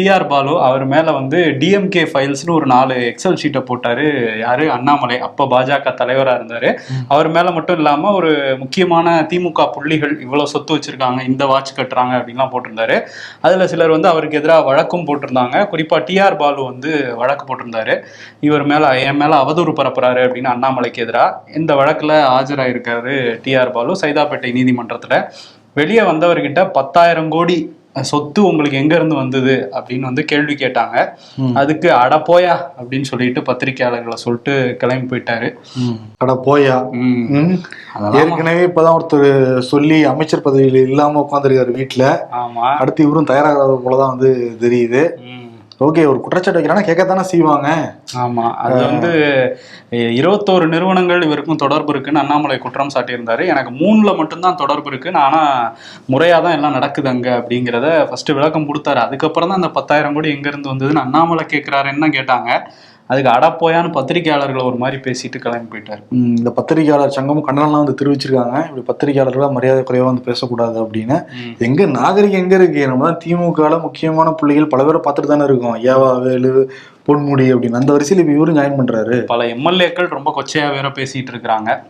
TR Balu அவர் மேல வந்து DMK ஃபைல்ஸ்னு ஒரு 4 எக்ஸல் ஷீட்டை போட்டாரு. யாரு? அண்ணாமலை, அப்ப பாஜக தலைவரா இருந்தாரு. அவர் மேல மட்டும் இல்லாம ஒரு முக்கியமான திமுக புள்ளிகள் இவ்வளவு சொத்து வச்சிருக்காங்க, இந்த வாட்ச் கட்டுறாங்க அப்படின்லாம் போட்டிருந்தாரு. அதுல சிலர் வந்து அவருக்கு எதிராக வழக்கும் போட்டிருந்தாங்க. குறிப்பா டிஆர் பாலு வந்து வழக்கு போட்டிருந்தாரு. இவர் மேல என் மேல அவதூறு பரப்புறாரு அப்படின்னு அண்ணாமலைக்கு எதிராக. இந்த வழக்குல ஆஜராயிருக்காரு டிஆர் பாலு சைதாப்பேட்டை நீதிமன்றத்துல. வெளியே வந்தவர்கிட்ட 10,000 கோடி சொத்து உங்களுக்கு எங்க இருந்து வந்தது அப்படின்னு வந்து கேள்வி கேட்டாங்க. அதுக்கு அட போயா அப்படின்னு சொல்லிட்டு பத்திரிகையாளர்களை சொல்லிட்டு கிளம்பி போயிட்டாரு. அட போயா. ஏற்கனவே இப்பதான் ஒருத்தர் சொல்லி அமைச்சர் பதவியில இல்லாம உட்காந்துருக்காரு வீட்டுல. ஆமா, அடுத்து இவரும் தயாராகாத போலதான் வந்து தெரியுது. ஓகே, ஒரு குற்றச்சாட்டு வைக்கிறானா கேட்கத்தானே செய்வாங்க. ஆமா, அது வந்து 21 நிறுவனங்கள் இவருக்கும் தொடர்பு இருக்குன்னு அண்ணாமலை குற்றம் சாட்டியிருந்தாரு. எனக்கு 3ல மட்டும்தான் தொடர்பு இருக்குன்னு, ஆனா முறையாதான் எல்லாம் நடக்குது அங்க அப்படிங்கிறத ஃபர்ஸ்ட் விளக்கம் கொடுத்தாரு. அதுக்கப்புறம் தான் அந்த 10,000 கோடி எங்க இருந்து வந்ததுன்னு அண்ணாமலை கேட்கிறாருன்னு தான் கேட்டாங்க. அதுக்கு அடப்போயான்னு பத்திரிகையாளர்களை ஒரு மாதிரி பேசிட்டு கிளம்பி போயிட்டாரு. இந்த பத்திரிகையாளர் சங்கமும் கண்டனம்லாம் வந்து தெரிவிச்சிருக்காங்க. இப்படி பத்திரிகையாளர்களா மரியாதை குறைவா வந்து பேசக்கூடாது அப்படின்னு. எங்க நாகரிகம் எங்க இருக்கு? நம்ம தான் திமுக முக்கியமான புள்ளிகள் பல பேரை பார்த்துட்டு தானே இருக்கோம். ஏவா வேலு, பொன்முடி அப்படின்னு. அந்த வரிசையில் இப்ப இவரும் ஜாயின் பண்றாரு. பல எம்எல்ஏக்கள் ரொம்ப கொச்சையா வேற பேசிட்டு இருக்கிறாங்க.